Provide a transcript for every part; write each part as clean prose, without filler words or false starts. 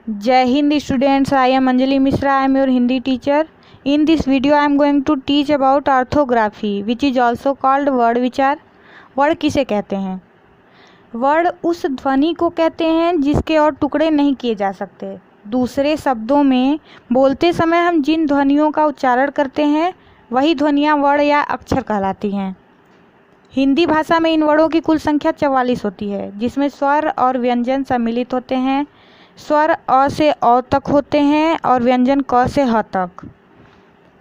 Jai Hind students, I am Anjali Mishra, I am your Hindi teacher. In this video I am going to teach about orthography which is also called word विचार। word किसे कहते हैं? word उस ध्वनि को कहते हैं जिसके और टुकड़े नहीं किए जा सकते। दूसरे शब्दों में बोलते समय हम जिन ध्वनियों का उच्चारण करते हैं वही ध्वनियाँ वर्ण या अक्षर कहलाती हैं। हिंदी भाषा में इन वर्णों की कुल संख्या 44 होती है, जिसमें स्वर और व्यंजन सम्मिलित होते हैं। स्वर अ से औ तक होते हैं और व्यंजन क से ह तक।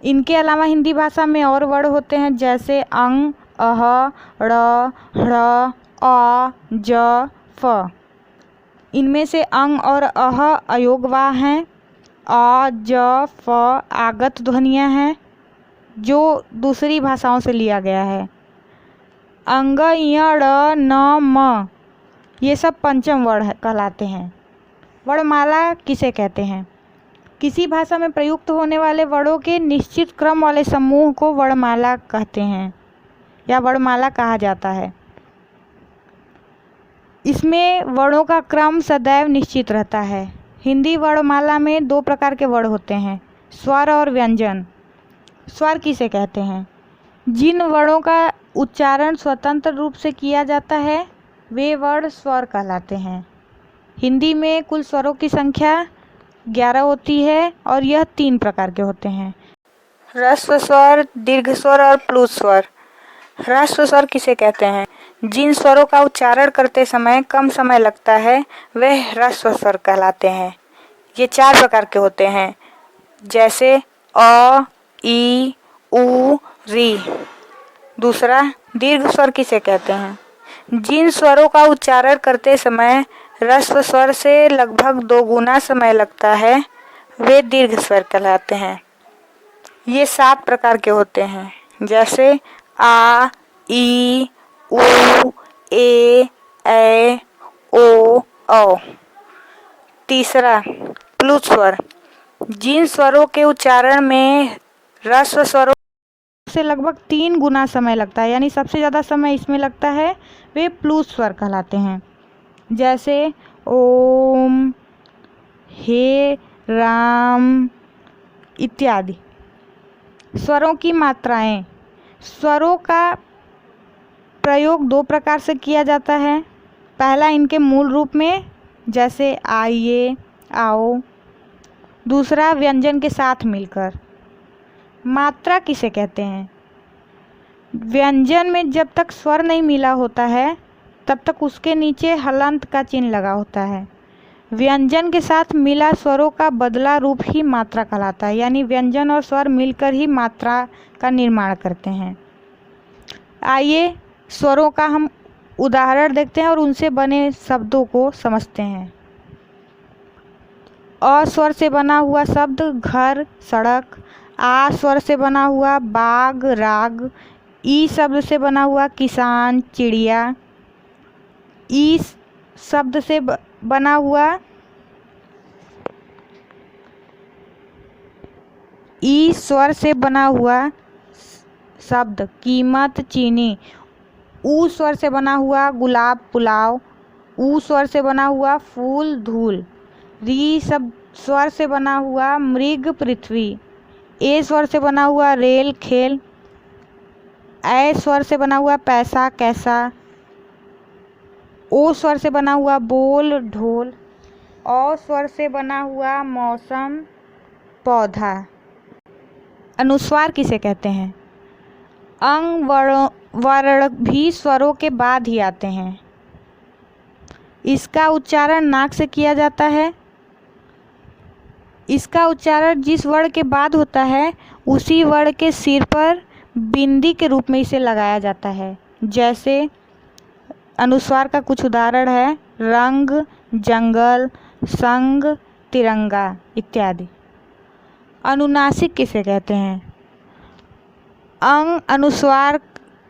इनके अलावा हिंदी भाषा में और वर्ण होते हैं जैसे अंग, अह, ड़, ढ़, अ, ज, फ। इनमें से अंग और अह अयोगवाह हैं। अ, ज, फ आगत ध्वनियाँ हैं जो दूसरी भाषाओं से लिया गया है। अंग, य, ड़, न, म ये सब पंचम वर्ण कहलाते हैं। वर्णमाला किसे कहते हैं? किसी भाषा में प्रयुक्त होने वाले वर्णों के निश्चित क्रम वाले समूह को वर्णमाला कहते हैं या वर्णमाला कहा जाता है। इसमें वर्णों का क्रम सदैव निश्चित रहता है। हिंदी वर्णमाला में 2 प्रकार के वर्ण होते हैं, स्वर और व्यंजन। स्वर किसे कहते हैं? जिन वर्णों का उच्चारण स्वतंत्र रूप से किया जाता है वे वर्ण स्वर कहलाते हैं। हिंदी में कुल स्वरों की संख्या 11 होती है और यह 3 प्रकार के होते हैं, ह्रस्व स्वर, दीर्घ स्वर और प्लुत स्वर। ह्रस्व स्वर किसे कहते हैं? जिन स्वरों का उच्चारण करते समय कम समय लगता है वे ह्रस्व स्वर कहलाते हैं। ये 4 प्रकार के होते हैं जैसे अ, ई, उ, री। दूसरा, दीर्घ स्वर किसे कहते हैं? जिन स्वरों का उच्चारण करते समय ह्रस्व स्वर से लगभग 2 गुना समय लगता है वे दीर्घ स्वर कहलाते हैं। ये 7 प्रकार के होते हैं जैसे आ, ई, उ, ए, ओ, औ। तीसरा, प्लुत स्वर। जिन स्वरों के उच्चारण में ह्रस्व स्वरों से लगभग 3 गुना समय लगता है, यानी सबसे ज़्यादा समय इसमें लगता है, वे प्लुत स्वर कहलाते हैं जैसे ओम, हे राम इत्यादि। स्वरों की मात्राएं। स्वरों का प्रयोग 2 प्रकार से किया जाता है। पहला, इनके मूल रूप में जैसे आइए, आओ। दूसरा, व्यंजन के साथ मिलकर। मात्रा किसे कहते हैं? व्यंजन में जब तक स्वर नहीं मिला होता है तब तक उसके नीचे हलंत का चिन्ह लगा होता है। व्यंजन के साथ मिला स्वरों का बदला रूप ही मात्रा कहलाता है, यानी व्यंजन और स्वर मिलकर ही मात्रा का निर्माण करते हैं। आइए स्वरों का हम उदाहरण देखते हैं और उनसे बने शब्दों को समझते हैं। अ स्वर से बना हुआ शब्द घर, सड़क। आ स्वर से बना हुआ बाग, राग। ई शब्द से बना हुआ किसान, चिड़िया। ई शब्द से बना हुआ ई स्वर से बना हुआ शब्द कीमत, चीनी। ऊ स्वर से बना हुआ गुलाब, पुलाव। ऊ स्वर से बना हुआ फूल, धूल। री स्वर से बना हुआ मृग, पृथ्वी। ए स्वर से बना हुआ रेल, खेल। ए स्वर से बना हुआ पैसा, कैसा। ओ स्वर से बना हुआ बोल, ढोल। औ स्वर से बना हुआ मौसम, पौधा। अनुस्वार किसे कहते हैं? अंग वर्ण भी स्वरों के बाद ही आते हैं। इसका उच्चारण नाक से किया जाता है। इसका उच्चारण जिस वर्ण के बाद होता है उसी वर्ण के सिर पर बिंदी के रूप में इसे लगाया जाता है। जैसे अनुस्वार का कुछ उदाहरण है रंग, जंगल, संग, तिरंगा इत्यादि। अनुनासिक किसे कहते हैं? अंग अनुस्वार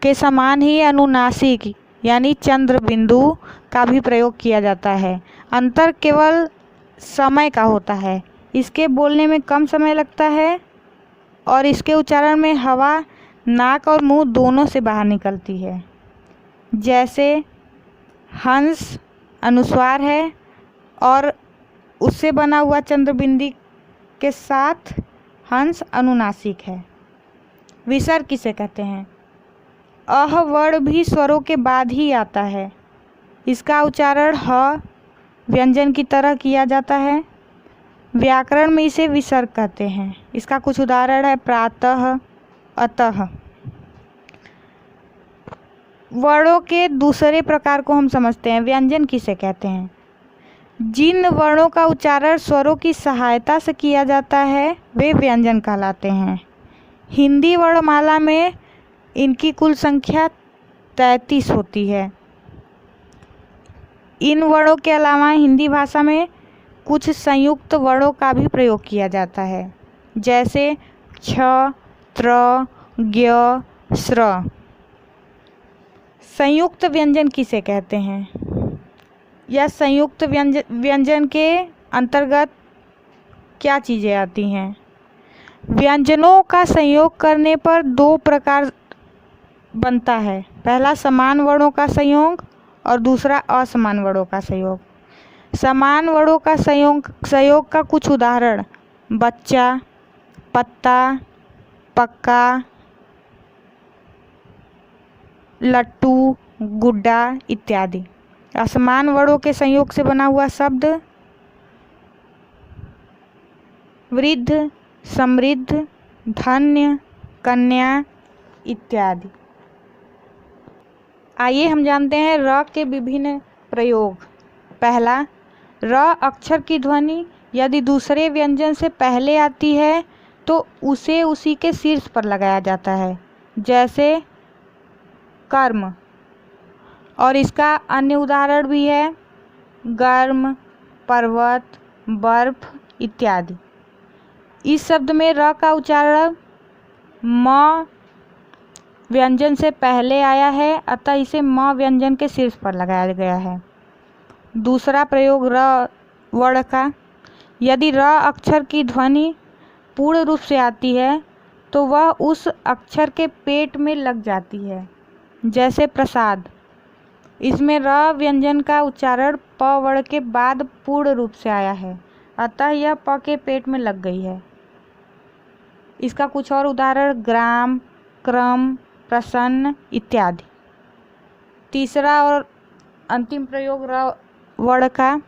के समान ही अनुनासिक यानी चंद्र बिंदु का भी प्रयोग किया जाता है। अंतर केवल समय का होता है। इसके बोलने में कम समय लगता है और इसके उच्चारण में हवा नाक और मुंह दोनों से बाहर निकलती है। जैसे हंस अनुस्वार है और उससे बना हुआ चंद्रबिंदी के साथ हंस अनुनासिक है। विसर्ग किसे कहते हैं? अह वर्ण भी स्वरों के बाद ही आता है। इसका उच्चारण ह व्यंजन की तरह किया जाता है। व्याकरण में इसे विसर्ग कहते हैं। इसका कुछ उदाहरण है प्रातः, अतः। वर्णों के दूसरे प्रकार को हम समझते हैं। व्यंजन किसे कहते हैं? जिन वर्णों का उच्चारण स्वरों की सहायता से किया जाता है वे व्यंजन कहलाते हैं। हिंदी वर्णमाला में इनकी कुल संख्या 33 होती है। इन वर्णों के अलावा हिंदी भाषा में कुछ संयुक्त वर्णों का भी प्रयोग किया जाता है, जैसे छ, त्र, ज्ञ, स्र। संयुक्त व्यंजन किसे कहते हैं? या संयुक्त व्यंजन के अंतर्गत क्या चीज़ें आती हैं? व्यंजनों का संयोग करने पर दो प्रकार बनता है। पहला समान वर्णों का संयोग और दूसरा असमान वर्णों का संयोग। समान वर्णों का संयोग का कुछ उदाहरण बच्चा, पत्ता, पक्का, लट्टू, गुड्डा इत्यादि। असमान वर्णों के संयोग से बना हुआ शब्द वृद्ध, समृद्ध, धन्य, कन्या इत्यादि। आइए हम जानते हैं र के विभिन्न प्रयोग। पहला, र अक्षर की ध्वनि यदि दूसरे व्यंजन से पहले आती है तो उसे उसी के शीर्ष पर लगाया जाता है, जैसे कर्म। और इसका अन्य उदाहरण भी है गर्म, पर्वत, बर्फ इत्यादि। इस शब्द में र का उच्चारण म व्यंजन से पहले आया है, अतः इसे म व्यंजन के शीर्ष पर लगाया गया है। दूसरा प्रयोग र वर्ण का, यदि र अक्षर की ध्वनि पूर्ण रूप से आती है तो वह उस अक्षर के पेट में लग जाती है, जैसे प्रसाद। इसमें र व्यंजन का उच्चारण प वर्ण के बाद पूर्ण रूप से आया है, अतः यह प के पेट में लग गई है। इसका कुछ और उदाहरण ग्राम, क्रम, प्रसन्न इत्यादि। तीसरा और अंतिम प्रयोग र वर्ण का,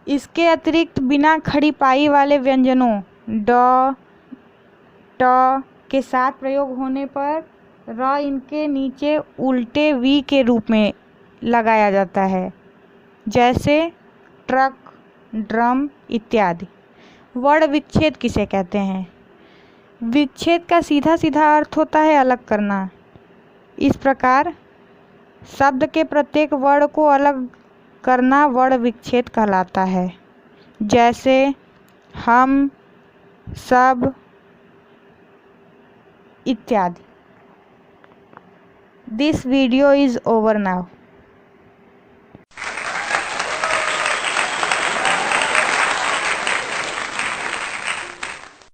इसके अतिरिक्त बिना खड़ी पाई वाले व्यंजनों ड, ट के साथ प्रयोग होने पर र इनके नीचे उल्टे वी के रूप में लगाया जाता है, जैसे ट्रक, ड्रम इत्यादि। वर्ण विच्छेद किसे कहते हैं? विच्छेद का सीधा सीधा अर्थ होता है अलग करना। इस प्रकार शब्द के प्रत्येक वर्ण को अलग करना वर्ण विच्छेद कहलाता है, जैसे हम, सब इत्यादि। This video is over now.